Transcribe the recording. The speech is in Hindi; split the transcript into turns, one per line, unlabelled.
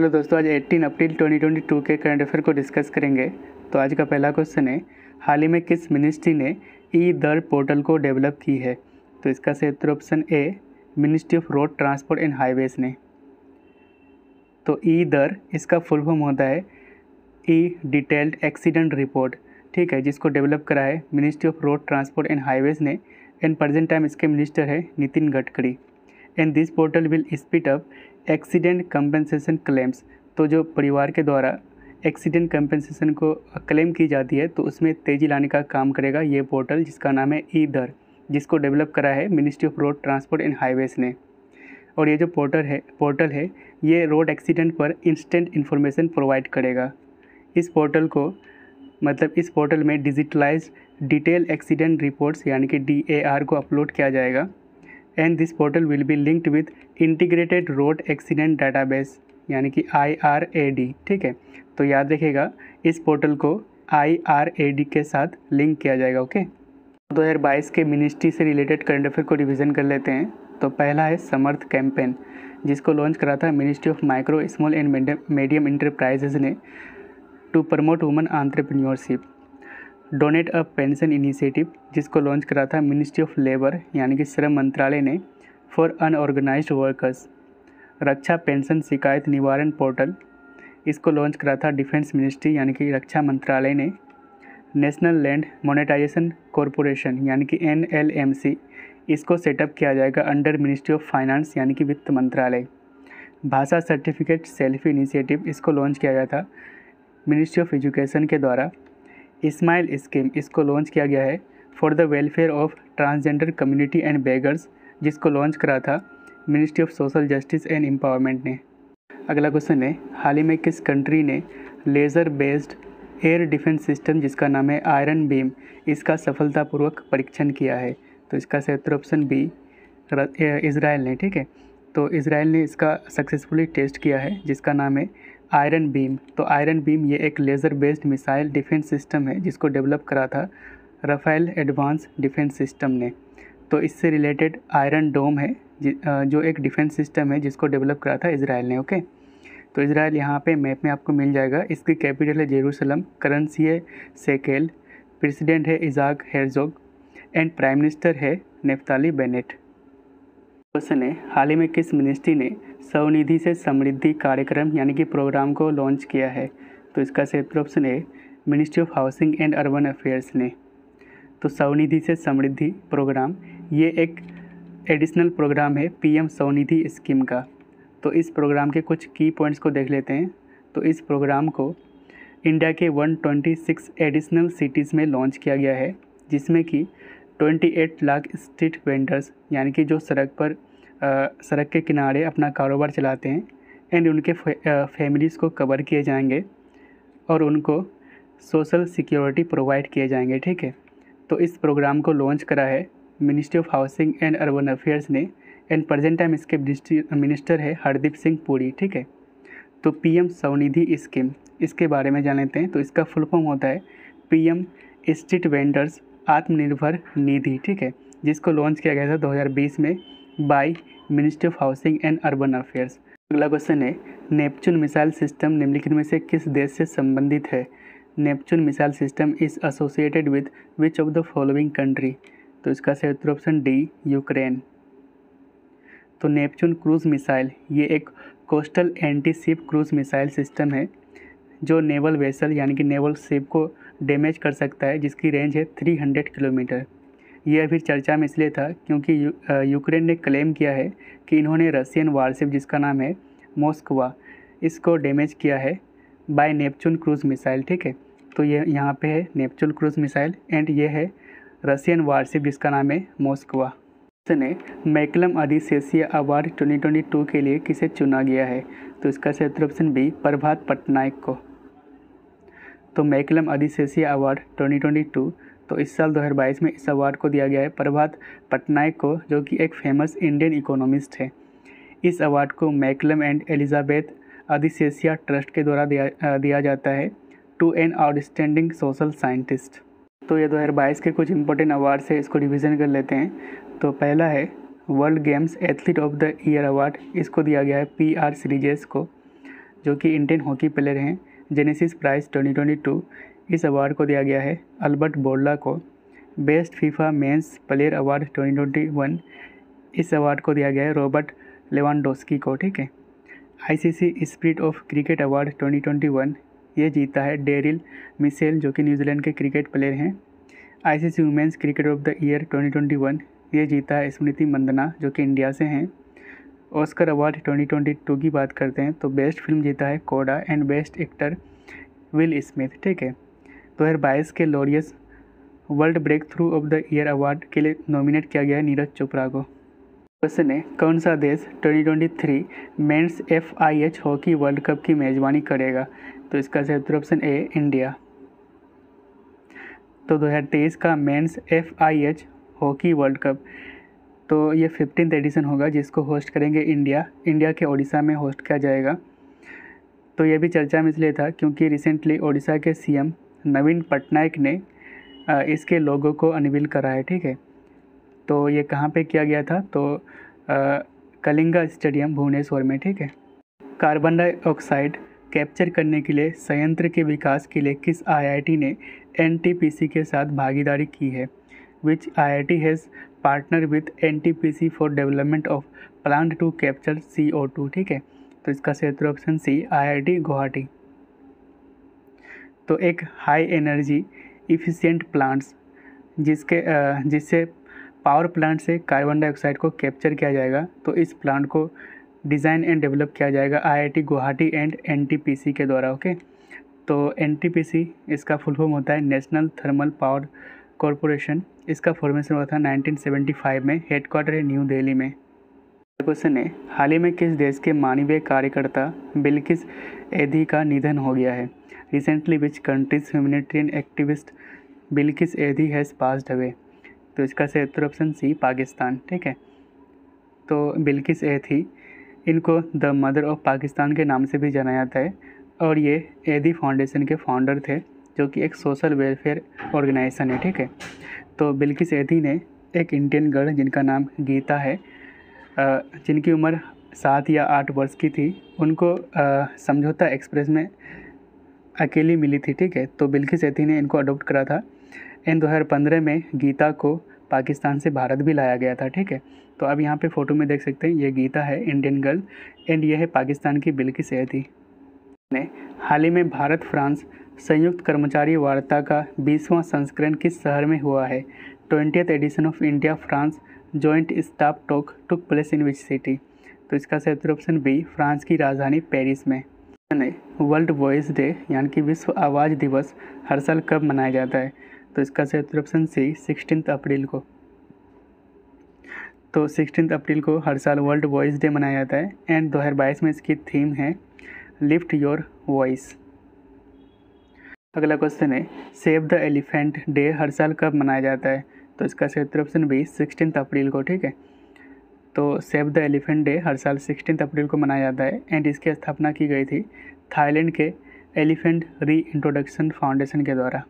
हेलो दोस्तों, आज 18 अप्रैल 2022 के करंट अफेयर को डिस्कस करेंगे। तो आज का पहला क्वेश्चन है, हाल ही में किस मिनिस्ट्री ने ई दर पोर्टल को डेवलप की है? तो इसका सही उत्तर option A, ministry of road transport and highways ने। तो ई दर इसका फुल फॉर्म होता है ई डिटेल्ड एक्सीडेंट रिपोर्ट, ठीक है, जिसको डेवलप करा है ministry of road transport and highways ने। एंड प्रेजेंट टाइम इसके मिनिस्टर है Nitin Gadkari. And this portal will speed up accident compensation claims. तो जो परिवार के द्वारा एक्सीडेंट कंपनसेशन को क्लेम की जाती है तो उसमें तेज़ी लाने का काम करेगा ये पोर्टल, जिसका नाम है ई दर, जिसको डेवलप करा है ministry of road transport and highways ने। और ये जो पोर्टल है ये रोड एक्सीडेंट पर इंस्टेंट इन्फॉर्मेशन प्रोवाइड करेगा। इस पोर्टल में डिजिटलाइज्ड डिटेल एक्सीडेंट रिपोर्ट्स यानी कि DAR को अपलोड किया जाएगा। And this portal will be linked with integrated road accident database यानी कि IRAD, ठीक है। तो याद रखिएगा इस पोर्टल को IRAD के साथ लिंक किया जाएगा। ओके, 2022 के मिनिस्ट्री से रिलेटेड करंट अफेयर को रिवीजन कर लेते हैं। तो पहला है समर्थ कैंपेन, जिसको लॉन्च करा था ministry of micro small and medium enterprises ने to promote women entrepreneurship. Donate a pension initiative, जिसको लॉन्च करा था मिनिस्ट्री ऑफ लेबर यानी कि श्रम मंत्रालय ने for unorganised workers. Raksha pension शिकायत निवारण पोर्टल, इसको लॉन्च करा था डिफेंस मिनिस्ट्री यानी कि रक्षा मंत्रालय ने। नेशनल लैंड मोनेटाइजेशन कॉरपोरेशन यानी कि NLMC, इसको सेटअप किया जाएगा अंडर मिनिस्ट्री ऑफ फाइनेंस यानी कि वित्त मंत्रालय। भाषा सर्टिफिकेट सेल्फी इनिशिएटिव, इसको लॉन्च किया गया था मिनिस्ट्री ऑफ एजुकेशन के द्वारा। स्माइल स्कीम, इसको लॉन्च किया गया है for the welfare of transgender community and beggars, जिसको लॉन्च करा था ministry of social justice and empowerment ने। अगला क्वेश्चन है, हाल ही में किस कंट्री ने laser based air defence system जिसका नाम है आयरन बीम, इसका सफलतापूर्वक परीक्षण किया है? तो इसका सही उत्तर ऑप्शन बी, इज़राइल ने, ठीक है। तो इज़राइल ने इसका सक्सेसफुली टेस्ट किया है जिसका नाम है आयरन बीम। तो आयरन बीम ये एक laser based missile defence system है जिसको डेवलप करा था राफेल एडवांस डिफेंस सिस्टम ने। तो इससे रिलेटेड आयरन डोम है जो एक डिफेंस सिस्टम है जिसको डेवलप करा था इज़राइल ने। ओके, तो इज़राइल यहाँ पे मैप में आपको मिल जाएगा। इसकी कैपिटल है जेरूसलम, करेंसी है शेकेल, प्रेसिडेंट है इज़ाक हेरजोग एंड प्राइम मिनिस्टर है नेफ्ताली बेनेट। क्वेश्चन है, हाल ही में किस मिनिस्ट्री ने स्वनिधि से समृद्धि कार्यक्रम यानी कि प्रोग्राम को लॉन्च किया है? तो इसका सही उत्तर ऑप्शन है ministry of housing and urban affairs ने। तो स्वनिधि से समृद्धि प्रोग्राम ये एक एडिशनल प्रोग्राम है PM स्वनिधि स्कीम का। तो इस प्रोग्राम के कुछ की पॉइंट्स को देख लेते हैं। तो इस प्रोग्राम को इंडिया के 126 एडिशनल सिटीज़ में लॉन्च किया गया है, जिसमें कि 28 लाख स्ट्रीट वेंडर्स यानी कि जो सड़क के किनारे अपना कारोबार चलाते हैं एंड उनके फैमिलीज़ को कवर किए जाएंगे और उनको सोशल सिक्योरिटी प्रोवाइड किए जाएंगे, ठीक है। तो इस प्रोग्राम को लॉन्च करा है ministry of housing and urban affairs ने। एंड प्रेजेंट टाइम इसके मिनिस्टर है हरदीप सिंह पुरी, ठीक है। तो PM स्वनिधि स्कीम, इसके बारे में जान लेते हैं। तो इसका फुल फॉर्म होता है PM street vendors Atmanirbhar Nidhi, ठीक है, जिसको लॉन्च किया गया था 2020 में by ministry of housing and urban affairs. अगला क्वेश्चन है, नेपच्यून मिसाइल सिस्टम निम्नलिखित में से किस देश से संबंधित है? Neptune missile system is associated with which of the following country? तो इसका सही उत्तर ऑप्शन डी, यूक्रेन। तो नेपच्यून क्रूज मिसाइल ये एक coastal anti ship cruise missile system है जो नेवल वेसल यानी कि नेवल शिप को डैमेज कर सकता है, जिसकी रेंज है 300 किलोमीटर। ये अभी चर्चा में इसलिए था क्योंकि यूक्रेन ने क्लेम किया है कि इन्होंने रशियन वारशिप जिसका नाम है मॉस्कवा, इसको डैमेज किया है बाय नेपच्यून क्रूज मिसाइल, ठीक है। तो ये यहाँ पे है नेपच्यून क्रूज मिसाइल एंड ये है रशियन वारशिप जिसका नाम है मॉस्कवा। ने मैकलम अधिशेषीय अवार्ड 2022 के लिए किसे चुना गया है? तो इसका सही उत्तर ऑप्शन बी, प्रभात पटनायक को। तो मैकलम अधिशेषीय अवार्ड 2022 तो इस साल 2022 में इस अवार्ड को दिया गया है प्रभात पटनायक को, जो कि एक फेमस इंडियन इकोनॉमिस्ट है। इस अवार्ड को Malcolm and Elizabeth Adiseshiah trust के द्वारा दिया जाता है to an outstanding social scientist. तो ये 2022 के कुछ इंपॉर्टेंट अवार्ड्स है, इसको रिवीजन कर लेते हैं। तो पहला है world games athlete of the Year award, इसको दिया गया है PR श्रीजेश को। जो कि इंडियन हॉकी प्लेयर हैं, जेनेसिस प्राइज़ 2022 इस अवार्ड को दिया गया है अल्बर्ट बोर्ला को। Best FIFA men's player award 2021 इस अवार्ड को दिया गया है रॉबर्ट लेवांडोस्की को, ठीक है। ICC spirit of cricket award 2021 ये जीता है डेरिल मिशेल, जो कि न्यूजीलैंड के क्रिकेट प्लेयर हैं। ICC women's cricket of the year 2021 ये जीता है स्मृति मंदना, जो कि इंडिया से हैं। ऑस्कर अवार्ड 2022 की बात करते हैं तो बेस्ट फिल्म जीता है CODA and best actor Will Smith, ठीक है। 2022 के Laureus World Breakthrough of the Year Award के लिए नॉमिनेट किया गया है नीरज चोपड़ा को। क्वेश्चन है, कौन सा देश 2023 men's FIH hockey World Cup की मेज़बानी करेगा? तो इसका सही उत्तर ऑप्शन ए इंडिया। तो 2023 का men's FIH hockey World Cup तो ये 15th एडिशन होगा, जिसको होस्ट करेंगे इंडिया के ओडिशा में होस्ट किया जाएगा। तो ये भी चर्चा में इसलिए था क्योंकि रिसेंटली ओडिशा के CM नवीन पटनायक ने इसके लोगो को अनवील करा है, ठीक है। तो ये कहाँ पे किया गया था? तो कलिंगा स्टेडियम भुवनेश्वर में, ठीक है। कार्बन डाइऑक्साइड कैप्चर करने के लिए संयंत्र के विकास के लिए किस IIT ने NTPC के साथ भागीदारी की है? Which IIT has partner with NTPC for development of plant to capture CO2, ठीक है। तो इसका सही उत्तर ऑप्शन सी IIT गुवाहाटी। तो एक हाई एनर्जी इफिशिएंट प्लांट्स जिससे पावर प्लांट से कार्बन डाइऑक्साइड को कैप्चर किया जाएगा, तो इस प्लांट को डिज़ाइन एंड डेवलप किया जाएगा IIT गुवाहाटी एंड NTPC के द्वारा, ओके। तो NTPC इसका फुल फॉर्म होता है नेशनल थर्मल पावर कॉरपोरेशन। इसका फॉर्मेशन हुआ था 1975 में, हेडक्वार्टर है न्यू दिल्ली में। क्वेश्चन है, हाल ही में किस देश के मानवीय कार्यकर्ता बिल्किस एधी का निधन हो गया है? Recently which countries humanitarian activist Bilquis Edhi has passed away? तो इसका सही उत्तर ऑप्शन सी पाकिस्तान, ठीक है। तो बिल्किस एधी इनको द मदर ऑफ पाकिस्तान के नाम से भी जाना जाता है और ये एधी फाउंडेशन के फाउंडर थे, जो कि एक सोशल वेलफेयर ऑर्गेनाइजेशन है, ठीक है। तो बिल्किस एधी ने एक इंडियन गर्ल जिनका नाम गीता है, जिनकी उम्र 7 या 8 वर्ष की थी, उनको समझौता एक्सप्रेस में अकेली मिली थी, ठीक है। तो बिल्किस एधी ने इनको अडॉप्ट करा था एंड 2015 में गीता को पाकिस्तान से भारत भी लाया गया था, ठीक है। तो अब यहाँ पे फ़ोटो में देख सकते हैं ये गीता है इंडियन गर्ल एंड ये है पाकिस्तान की बिल्किस एधी। ने हाल ही में भारत फ्रांस संयुक्त कर्मचारी वार्ता का 20वां संस्करण किस शहर में हुआ है? 20th edition of India France joint staff talk took place in which city? तो इसका सही उत्तर ऑप्शन बी फ्रांस की राजधानी पेरिस में। वर्ल्ड वॉइस डे यानी कि विश्व आवाज़ दिवस हर साल कब मनाया जाता है? तो इसका सही उत्तर ऑप्शन सी 16 अप्रैल को। तो 16 अप्रैल को हर साल वर्ल्ड वॉइस डे मनाया जाता है एंड 2022 में इसकी थीम है लिफ्ट योर वॉइस। अगला क्वेश्चन है, सेव द एलिफेंट डे हर साल कब मनाया जाता है? तो इसका सही उत्तर ऑप्शन बी 16 अप्रैल को, ठीक है। तो सेव द एलिफेंट डे हर साल 16 अप्रैल को मनाया जाता है एंड इसकी स्थापना की गई थी थाईलैंड के एलिफेंट री इंट्रोडक्शन फाउंडेशन के द्वारा।